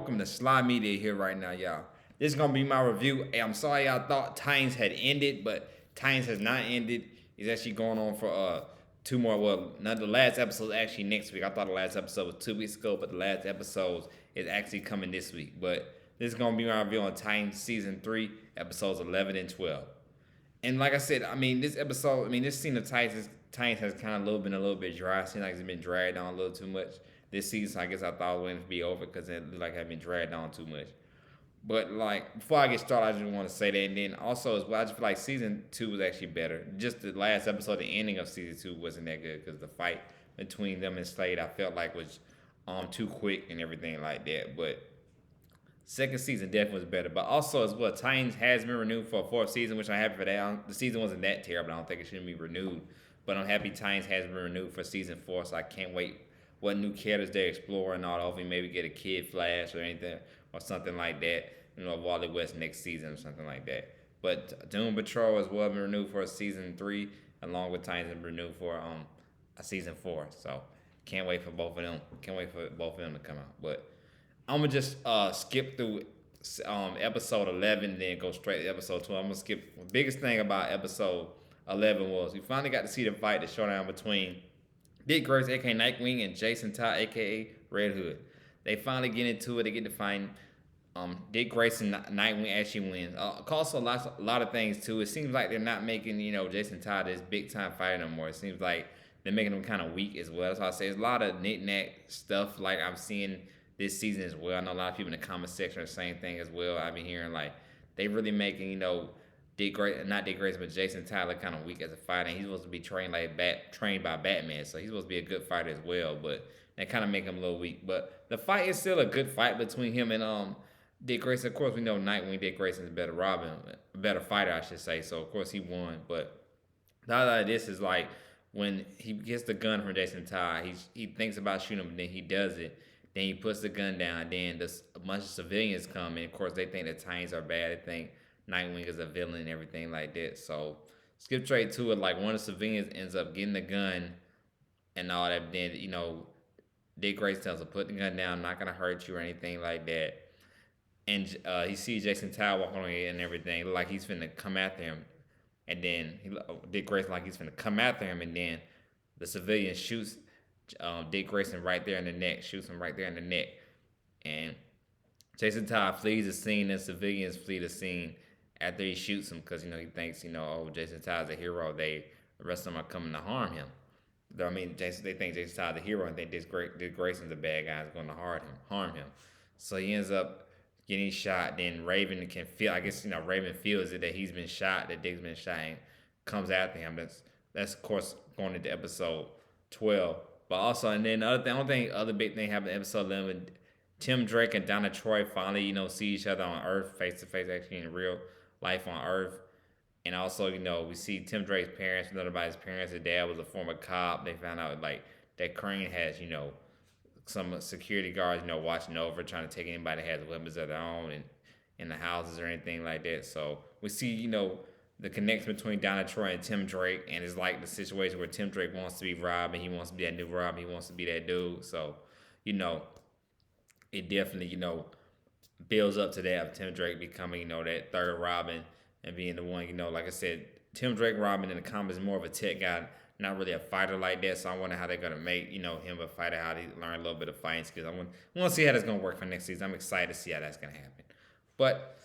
Welcome to Sly Media here right now, y'all. This is gonna be my review. Hey, I'm sorry y'all thought Titans had ended, but Titans has not ended. It's actually going on for two more. Well, not the last episode is actually next week. I thought the last episode was 2 weeks ago, but the last episode is actually coming this week. But this is gonna be my review on Titans season 3, episodes 11 and 12. And like I said, this episode, this scene of Titans has kind of been a little bit dry. It seems like it's been dragged on a little too much this season. So I guess I thought it was going to be over because it looked like it had been dragged on too much. But like before I get started, I just want to say that. And then also as well, I just feel like season 2 was actually better. Just the last episode, the ending of season 2 wasn't that good because the fight between them and Slade I felt like was too quick and everything like that. But second season definitely was better, but also as well, Titans has been renewed for a fourth season, which I'm happy for that. The season wasn't that terrible. I don't think it shouldn't be renewed, but I'm happy Titans has been renewed for season 4. So I can't wait what new characters they're exploring. All hopefully maybe get a Kid Flash or anything or something like that. Wally West next season or something like that. But Doom Patrol as well been renewed for a season 3, along with Titans been renewed for a season 4. So can't wait for both of them. Can't wait for both of them to come out, but. I'm gonna just skip through episode 11, then go straight to episode 12. I'm gonna skip. The biggest thing about episode 11 was we finally got to see the fight, the showdown between Dick Grayson, aka Nightwing, and Jason Todd, aka Red Hood. They finally get into it. They get to find Dick Grayson, Nightwing actually wins. Also, a lot of things too. It seems like they're not making Jason Todd this big time fighter no more. It seems like they're making him kind of weak as well. That's why I say there's a lot of knick-knack stuff like I'm seeing this season as well. I know a lot of people in the comment section are the same thing as well. I've been hearing like they really making not Dick Grayson, but Jason Tyler kind of weak as a fighter. And he's supposed to be trained by Batman, so he's supposed to be a good fighter as well. But they kind of make him a little weak. But the fight is still a good fight between him and Dick Grayson. Of course, we know Nightwing Dick Grayson is a better a better fighter, I should say. So of course he won. But the other of this is like when he gets the gun from Jason Todd, he thinks about shooting him, and then he does it. Then he puts the gun down. Then a bunch of civilians come, and of course they think the Titans are bad. They think Nightwing is a villain and everything like that. So skip straight to it. Like one of the civilians ends up getting the gun and all that. Then Dick Grayson tells him put the gun down. I'm not gonna hurt you or anything like that. And he sees Jason Todd walking on and everything, like he's finna come after him. And then Dick Grayson like he's finna come after him, and then the civilian shoots Dick Grayson right there in the neck, shoots him right there in the neck, and Jason Todd flees the scene, and civilians flee the scene after he shoots him because he thinks oh, Jason Todd's a hero. The rest of them are coming to harm him. They think Jason Todd's a hero and think Dick Grayson's a bad guy, is going to harm him. So he ends up getting shot. Then Raven can feel. I guess Raven feels it that he's been shot, that Dick's been shot, and comes after him. That's of course going into episode 12. But also, and then other big thing happened in episode 11. Tim Drake and Donna Troy finally, see each other on Earth face to face, actually in real life on Earth. And also, we see Tim Drake's parents. We know about his parents. His dad was a former cop. They found out like that Crane has, some security guards, watching over, trying to take anybody that has weapons of their own and in the houses or anything like that. So we see, the connection between Donna Troy and Tim Drake, and it's like the situation where Tim Drake wants to be Rob, and he wants to be that new Rob, he wants to be that dude. So, it definitely, builds up to that of Tim Drake becoming, that third Robin and being the one, like I said, Tim Drake Robin in the comics is more of a tech guy, not really a fighter like that. So I wonder how they're gonna make, him a fighter, how they learn a little bit of fighting skills. I want to see how that's gonna work for next season. I'm excited to see how that's gonna happen. But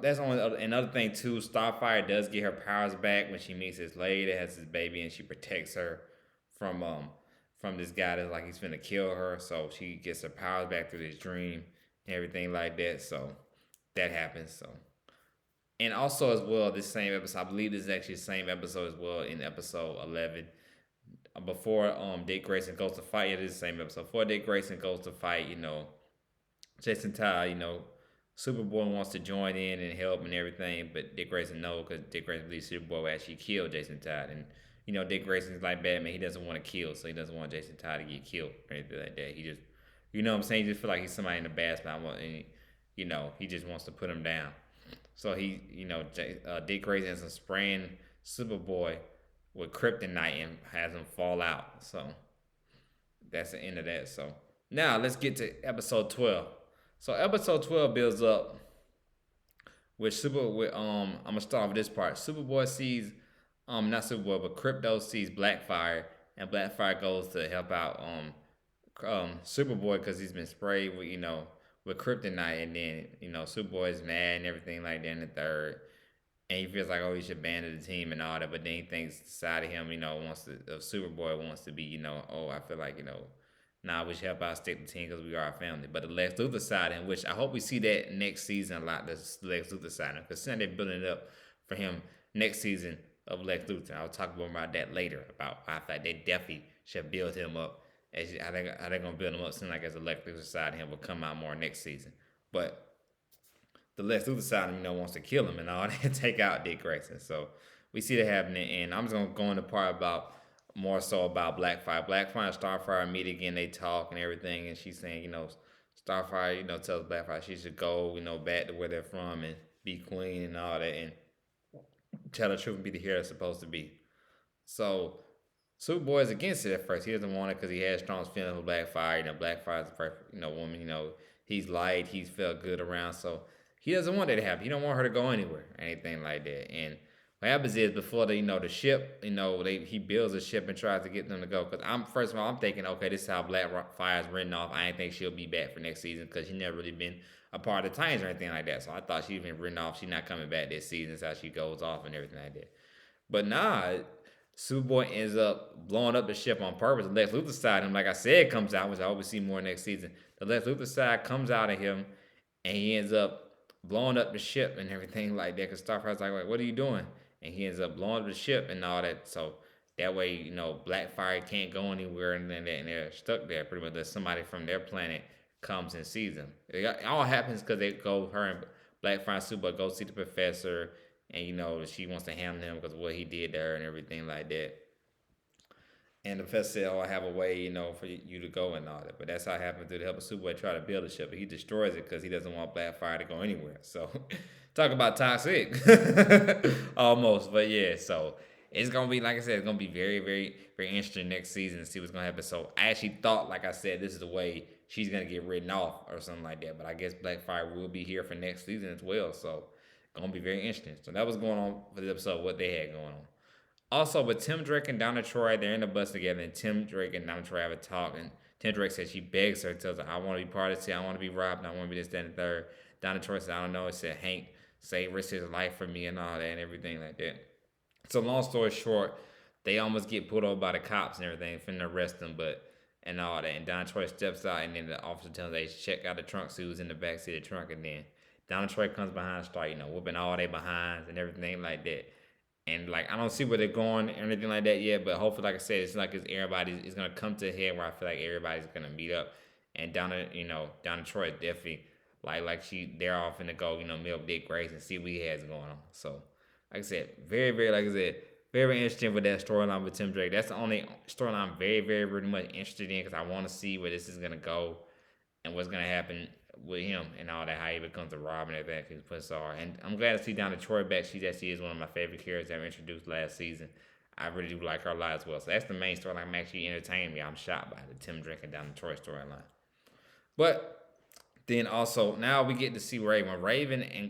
that's only another thing too. Starfire does get her powers back when she meets this lady that has this baby, and she protects her from this guy that's like he's finna kill her. So she gets her powers back through this dream and everything like that. So that happens. So and also as well, this same episode, I believe this is actually the same episode as well in episode 11. Before Dick Grayson goes to fight, it is the same episode. Before Dick Grayson goes to fight, Jason Todd, Superboy wants to join in and help and everything, but Dick Grayson knows because Dick Grayson believes Superboy will actually kill Jason Todd. And, Dick Grayson's like Batman. He doesn't want to kill, so he doesn't want Jason Todd to get killed or anything like that. He just, what I'm saying? He just feel like he's somebody in the bad spot. And, he just wants to put him down. So he, Dick Grayson ends up spraying Superboy with kryptonite and has him fall out. So that's the end of that. So now let's get to episode 12. So episode 12 builds up I'm gonna start with this part. Superboy sees not Superboy but Crypto sees Blackfire, and Blackfire goes to help out Superboy because he's been sprayed with with kryptonite, and then Superboy is mad and everything like that in the third, and he feels like, oh, he should abandon the team and all that, but then he thinks inside of him, wants to Superboy wants to be, oh, I feel like nah, we should help out stick the team because we are a family. But the Lex Luthor side, in which I hope we see that next season a lot, the Lex Luthor side, because they're building it up for him next season of Lex Luthor. I'll talk more about that later, about how I feel like they definitely should build him up. How they gonna build him up? Seems like as a Lex Luthor side, him will come out more next season. But the Lex Luthor side, wants to kill him and all that, take out Dick Grayson. So we see that happening, and I'm just gonna go into part about more so about Blackfire. Blackfire and Starfire meet again. They talk and everything, and she's saying, Starfire, tells Blackfire she should go, back to where they're from and be queen and all that, and tell the truth and be the hero it's supposed to be. So Superboy is against it at first. He doesn't want it because he has strong feelings with Blackfire. Blackfire is a perfect, woman. He's light. He's felt good around, so he doesn't want that to happen. He don't want her to go anywhere, or anything like that. And what happens is before the ship, he builds a ship and tries to get them to go. Because first of all, I'm thinking, okay, this is how Blackfire is written off. I ain't think she'll be back for next season because she never really been a part of the Titans or anything like that. So I thought she'd been written off. She's not coming back this season. That's how she goes off and everything like that. But nah, Superboy ends up blowing up the ship on purpose. The Lex Luthor side of him, like I said, comes out, which I hope we see more next season. The Lex Luthor side comes out of him, and he ends up blowing up the ship and everything like that. Because Starfire's like, what are you doing? And he ends up blowing up the ship and all that. So that way, Blackfire can't go anywhere, and then they're stuck there pretty much. That somebody from their planet comes and sees them. It all happens because her and Blackfire and Superboy go see the professor, and she wants to handle him because of what he did to her and everything like that. And the professor said, "Oh, I have a way, for you to go and all that." But that's how it happened to help Superboy try to build a ship, but he destroys it because he doesn't want Blackfire to go anywhere. So, talk about toxic, almost. But yeah, so it's gonna be, like I said, it's gonna be very, very, very interesting next season to see what's gonna happen. So I actually thought, like I said, this is the way she's gonna get written off or something like that. But I guess Blackfire will be here for next season as well. So gonna be very interesting. So that was going on for the episode, what they had going on. Also, with Tim Drake and Donna Troy, they're in the bus together, and Tim Drake and Donna Troy have a talk, and Tim Drake says she begs her, tells her, I want to be part of this, I want to be robbed, I want to be this, that, and the third. Donna Troy said, I don't know, it said Hank risked his life for me and all that and everything like that. So long story short, they almost get pulled over by the cops and everything, finna arrest them, and all that. And Donna Troy steps out, and then the officer tells her, they check out the trunk, see who's in the back seat of the trunk, and then Donna Troy comes behind, start, whooping all their behinds and everything like that. And like I don't see where they're going or anything like that yet, but hopefully, like I said, it's like it's gonna come to a head where I feel like everybody's gonna meet up. And Donna Troy definitely they're all finna go, milk Dick Grayson and see what he has going on. So like I said, very, very, like I said, very interesting with that storyline with Tim Drake. That's the only storyline I'm very, very, very much interested in because I want to see where this is gonna go and what's gonna happen with him and all that, how he becomes a Robin and everything, his puts are. And I'm glad to see Donna Troy back. She is one of my favorite characters that were introduced last season. I really do like her a lot as well. So that's the main storyline. I'm actually entertaining me. I'm shocked by the Tim Drake and Donna Troy storyline. But then also now we get to see Raven.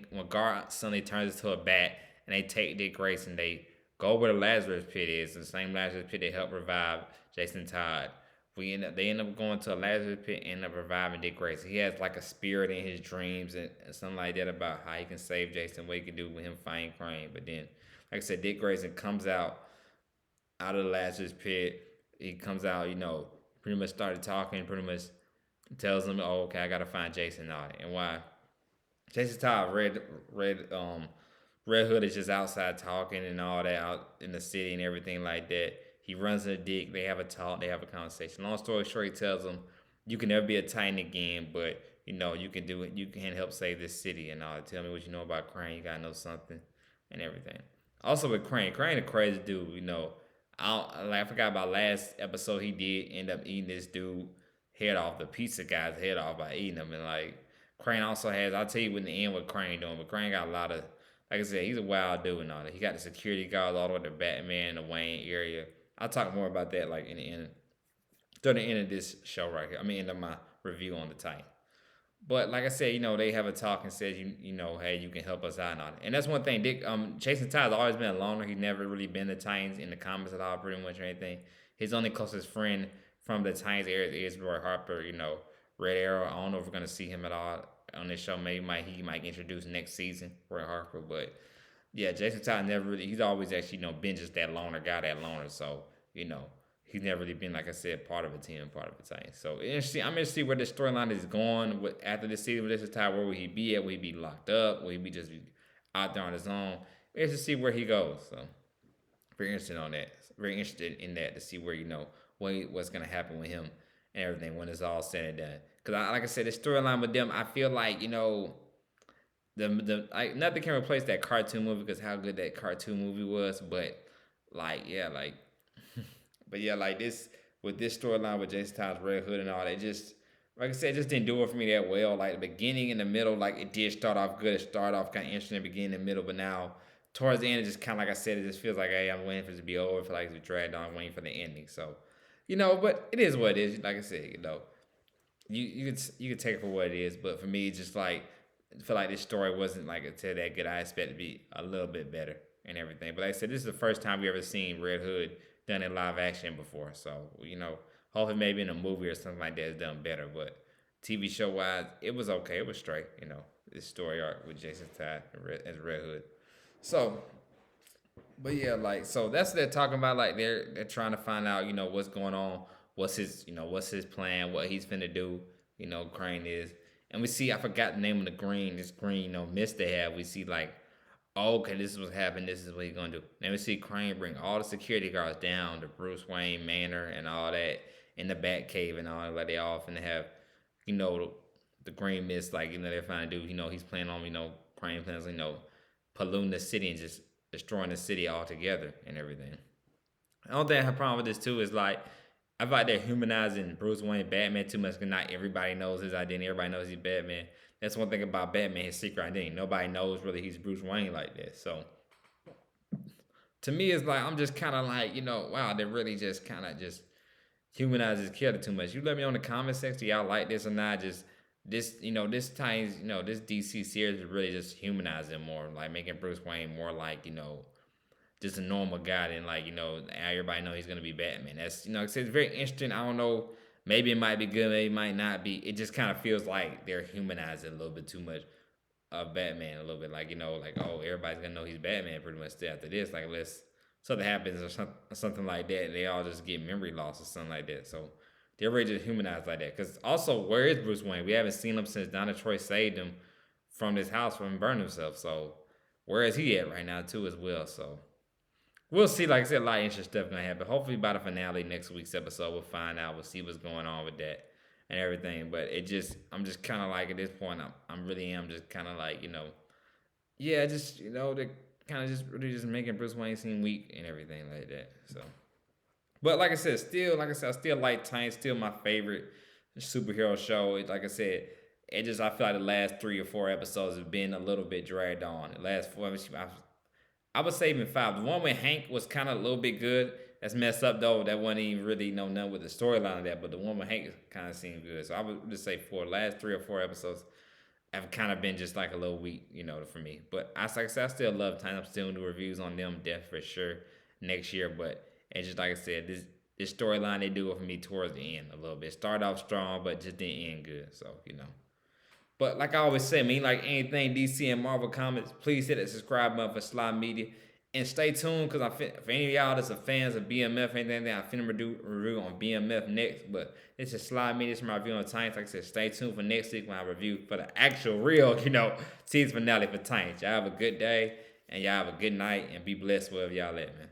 When Gar suddenly turns into a bat and they take Dick Grayson, they go where the Lazarus Pit is, the same Lazarus Pit they helped revive Jason Todd. They end up going to a Lazarus Pit and end up reviving Dick Grayson. He has like a spirit in his dreams and something like that about how he can save Jason, what he can do with him fighting Crane. But then, like I said, Dick Grayson comes out of the Lazarus Pit. He comes out, pretty much started talking, pretty much tells him, oh, okay, I gotta find Jason now. And why? Jason Todd, Red Hood is just outside talking and all that out in the city and everything like that. He runs into Dick. They have a talk. They have a conversation. Long story short, he tells him, you can never be a Titan again, but, you can do it. You can help save this city and all. Tell me what you know about Crane. You got to know something and everything. Also with Crane a crazy dude, I forgot about last episode. He did end up eating this dude head off, the pizza guy's head off by eating him. And, Crane also has, I'll tell you in the end what Crane doing, but Crane got a lot of, like I said, he's a wild dude and all that. He got the security guards all the way to Batman, the Wayne area. I'll talk more about that during the end of this show right here. End of my review on the Titan. But like I said, they have a talk and said hey, you can help us out and all that. And that's one thing. Jason Todd's always been a loner. He's never really been the Titans in the comics at all, pretty much or anything. His only closest friend from the Titans area is Roy Harper. Red Arrow. I don't know if we're gonna see him at all on this show. Maybe he might introduce next season, Roy Harper. But yeah, Jason Todd never really. He's always actually been just that loner guy, that loner. So he's never really been, like I said, part of a team, part of a team. So interesting. I'm interested to see where this storyline is going after this season with this time. Where will he be at? Will he be locked up? Will he be just out there on his own? Interested to see where he goes. So very interested on that. Very interested in that to see where what's gonna happen with him and everything when it's all said and done. Because like I said, the storyline with them, I feel like nothing can replace that cartoon movie because how good that cartoon movie was. But but yeah, like this with this storyline with Jason Todd's Red Hood and all that, just like I said, it just didn't do it for me that well. Like the beginning and the middle, like it did start off good. It started off kind of interesting in the beginning and middle, but now towards the end, it just kind of like I said, it just feels like, hey, I'm waiting for it to be over. I feel like it's dragged on, I'm waiting for the ending. So, but it is what it is. Like I said, you could take it for what it is, but for me, just like I feel like this story wasn't like until that good. I expect it to be a little bit better and everything. But like I said, this is the first time we ever seen Red Hood done in live action before. So, hopefully maybe in a movie or something like that it's done better. But TV show wise, it was okay. It was straight, this story arc with Jason Todd as Red Hood. So, but yeah, like so that's what they're talking about. Like they're trying to find out, what's going on, what's his plan, what he's finna do. Crane is, and we see I forgot the name of this green, mist they have. We see like, oh, okay, this is what's happening. This is what he's gonna do. Then we see Crane bring all the security guards down to Bruce Wayne Manor and all that in the Batcave and all that. Like they all finna have, the green mist. Like they're trying to do. He's planning on Crane plans polluting the city and just destroying the city altogether and everything. I don't think I have a problem with this too. Is like I feel like they're humanizing Bruce Wayne Batman too much because not everybody knows his identity. Everybody knows he's Batman. That's one thing about Batman, his secret identity. Nobody knows really he's Bruce Wayne like that. So to me, it's like I'm just kind of like wow, they really just kind of just humanize his character too much. You let me know in the comment section, y'all like this or not? Just this, this Titans, this DC series is really just humanizing him more, like making Bruce Wayne more like, just a normal guy than like, everybody know he's gonna be Batman. That's it's very interesting. I don't know, maybe it might be good, maybe it might not be. It just kind of feels like they're humanizing a little bit too much of Batman a little bit, like like oh everybody's gonna know he's Batman pretty much after this. Like unless something happens or something like that, they all just get memory loss or something like that. So they're really just humanized like that. Because also, where is Bruce Wayne? We haven't seen him since Donna Troy saved him from this house from him burning himself. So where is he at right now too as well? So we'll see. Like I said, a lot of interesting stuff gonna happen. Hopefully by the finale next week's episode, we'll find out. We'll see what's going on with that and everything. But I'm just kind of like at this point, I'm really just kind of like yeah, just they're kind of just really just making Bruce Wayne seem weak and everything like that. So. But like I said, I still like Titans. Still my favorite superhero show. Like I said, I feel like the last 3 or 4 episodes have been a little bit dragged on. The last 4, I would say even 5. The one with Hank was kind of a little bit good. That's messed up though. That wasn't even really nothing with the storyline of that. But the one with Hank kind of seemed good. So I would just say for the last 3 or 4 episodes have kind of been just like a little weak, for me. But like I said, I still love Titans. I'm still doing reviews on them, definitely for sure next year. But and just like I said, this storyline they do it for me towards the end a little bit. Started off strong, but just didn't end good. So But like I always say, like anything DC and Marvel comics, please hit that subscribe button for Sly Media and stay tuned because for any of y'all that's a fans of BMF and anything, I'm finna do a review on BMF next. But this is Sly Media. This is my review on Titans. Like I said, stay tuned for next week when I review for the actual real, season finale for Titans. Y'all have a good day and y'all have a good night and be blessed wherever y'all at, man.